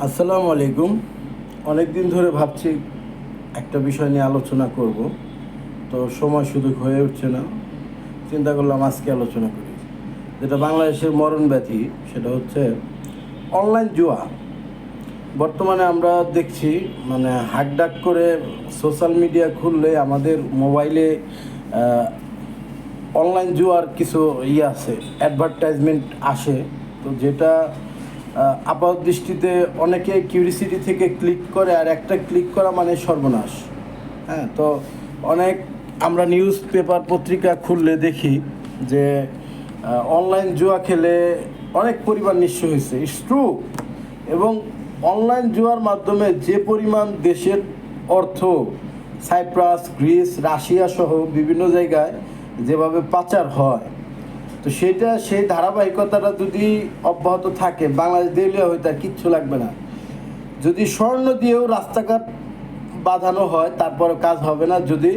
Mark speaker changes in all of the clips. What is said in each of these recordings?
Speaker 1: আসসালামু আলাইকুম। অনেক দিন ধরে ভাবছি একটা বিষয় নিয়ে আলোচনা করব, তো সময় সুযোগ হয়ে উঠছে না। চিন্তা করলাম আজকে আলোচনা করি। যেটা বাংলাদেশের মরণ ব্যাধি, সেটা হচ্ছে অনলাইন জুয়া। বর্তমানে আমরা দেখছি হাকডাক করে সোশ্যাল মিডিয়া খুললে আমাদের মোবাইলে অনলাইন জুয়ার কিছু আছে, অ্যাডভার্টাইজমেন্ট আসে। তো যেটা আপাত দৃষ্টিতে অনেকে কিউরিসিটি থেকে ক্লিক করে, আর একটা ক্লিক করা মানে সর্বনাশ। হ্যাঁ, তো অনেক আমরা নিউজ পেপার পত্রিকা খুললে দেখি যে অনলাইন জুয়া খেলে অনেক পরিবার নিঃস্ব হয়েছে। It's true. এবং অনলাইন জুয়ার মাধ্যমে যে পরিমাণ দেশের অর্থ সাইপ্রাস, গ্রিস, রাশিয়া সহ বিভিন্ন জায়গায় যেভাবে পাচার হয়, তো সেই ধারাবাহিকতাটা যদি অব্যাহত থাকে, বাংলাদেশ দেউলিয়া হইতে আর কিচ্ছু লাগবে না। যদি স্বর্ণ দিয়েও রাস্তাঘাট বাঁধানো হয়, তারপরে কাজ হবে না যদি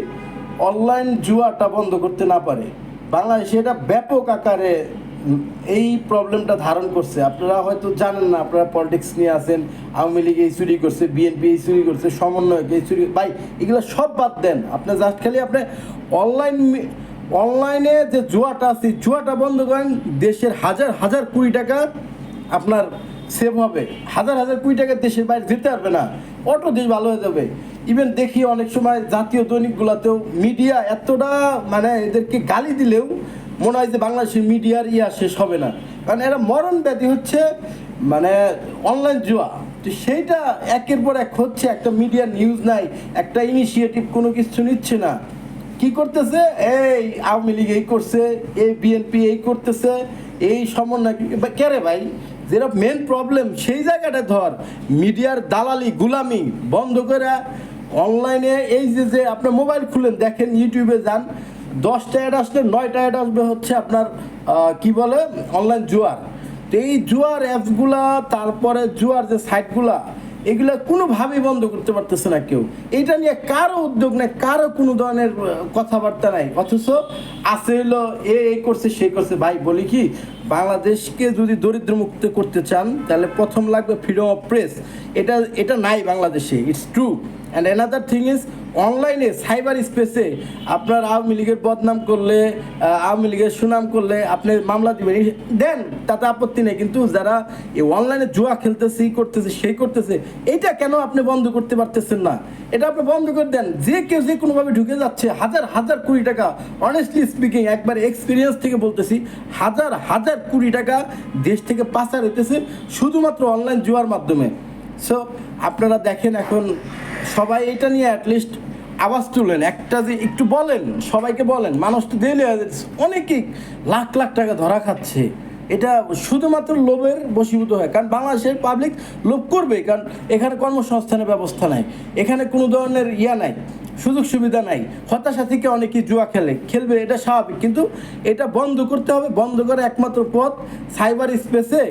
Speaker 1: অনলাইন জুয়াটা বন্ধ করতে না পারে। বাংলাদেশে এটা ব্যাপক আকারে এই প্রবলেমটা ধারণ করছে। আপনারা হয়তো জানেন না, আপনারা পলিটিক্স নিয়ে আছেন, আওয়ামী লীগ এই চুরি করছে, বিএনপি এই চুরি করছে, সমন্বয়ক এই চুরি। ভাই, এগুলো সব বাদ দেন। আপনি জাস্ট খালি আপনি অনলাইনে যে জুয়াটা আছে, জুয়াটা বন্ধ করেন, দেশের হাজার হাজার কোটি টাকা আপনার সেভ হবে। হাজার হাজার কোটি টাকা দেশের বাইরে যেতে পারবে না, অটো দেশ ভালো হয়ে যাবে। ইভেন দেখি অনেক সময় জাতীয় দৈনিকগুলোতেও মিডিয়া এতটা এদেরকে গালি দিলেও মনে হয় যে বাংলাদেশের মিডিয়ার শেষ হবে না, কারণ এরা মরণ ব্যাধি হচ্ছে অনলাইন জুয়া। তো সেইটা একের পর এক হচ্ছে, একটা মিডিয়া নিউজ নাই, একটা ইনিশিয়েটিভ কোনো কিছু নিচ্ছে না। কি করতেছে? এই আওয়ামী লীগ এই করছে, এই বিএনপি এই করতেছে, এই সমন্বয় কেরে ভাই? যেটা মেন প্রবলেম সেই জায়গাটা ধর। মিডিয়ার দালালি গুলামি বন্ধ করে অনলাইনে এই যে আপনার মোবাইল খুলেন, দেখেন, ইউটিউবে যান, 10টা অ্যাড আসলে 9টা অ্যাড আসবে হচ্ছে আপনার কি বলে অনলাইন জুয়ার। তো এই জুয়ার অ্যাপসগুলা, তারপরে জুয়ার যে সাইটগুলা, এগুলো কোনোভাবেই বন্ধ করতে পারতেছে না কেউ। এইটা নিয়ে কারো উদ্যোগ নেই, কারো কোনো ধরনের কথাবার্তা নাই, অথচ আছে হলো এই করছে, সেই করছে। ভাই বলি কি, বাংলাদেশকে যদি দরিদ্রমুক্ত করতে চান, তাহলে প্রথম লাগবে ফ্রিডম অফ প্রেস। এটা নাই বাংলাদেশে, it's true. And another thing is, অনলাইনে সাইবার স্পেসে আপনার আওয়ামী লীগের বদনাম করলে, আওয়ামী লীগের সুনাম করলে আপনি মামলা দিবেন, দেন, তাতে আপত্তি নেই। কিন্তু যারা এই অনলাইনে জুয়া খেলতেছে, এই করতেছে, সেই করতেছে, এইটা কেন আপনি বন্ধ করতে পারতেছেন না? এটা আপনি বন্ধ করে দেন। যে কেউ যে কোনোভাবে ঢুকে যাচ্ছে, হাজার হাজার কোটি টাকা, অনেস্টলি স্পিকিং, একবার এক্সপিরিয়েন্স থেকে বলতেছি, হাজার হাজার কোটি টাকা দেশ থেকে পাচার হইতেছে শুধুমাত্র অনলাইন জুয়ার মাধ্যমে। সো আপনারা দেখেন, এখন সবাই এটা নিয়ে অ্যাটলিস্ট আওয়াজ তুলেন, একটা যে একটু বলেন, সবাইকে বলেন। মানুষ তো দিলে অনেকেই লাখ লাখ টাকা ধরা খাচ্ছে। এটা শুধুমাত্র লোভের বশীভূত হয়, কারণ বাংলাদেশের পাবলিক লোভ করবে, কারণ এখানে কর্মসংস্থানের ব্যবস্থা নাই, এখানে কোনো ধরনের নাই, সুযোগ সুবিধা নাই। হতাশা থেকে অনেকেই জুয়া খেলবে, এটা স্বাভাবিক। কিন্তু এটা বন্ধ করতে হবে। বন্ধ করে একমাত্র পথ, সাইবার স্পেসে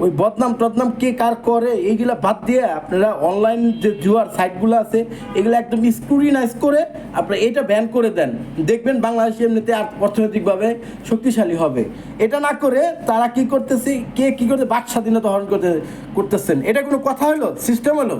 Speaker 1: ওই বদনাম টদনাম কে কার করে এইগুলা বাদ দিয়ে আপনারা অনলাইন যে জুয়ার সাইটগুলো আছে, এগুলো একদম স্ক্রুটিনাইজ করে আপনারা এটা ব্যান করে দেন। দেখবেন বাংলাদেশ এমনিতে অর্থনৈতিকভাবে শক্তিশালী হবে। এটা না করে তারা কি করতেছে, কে কী করতে, বাক স্বাধীনতা হরণ করতেছেন। এটা কোনো কথা হলো? সিস্টেম হলো?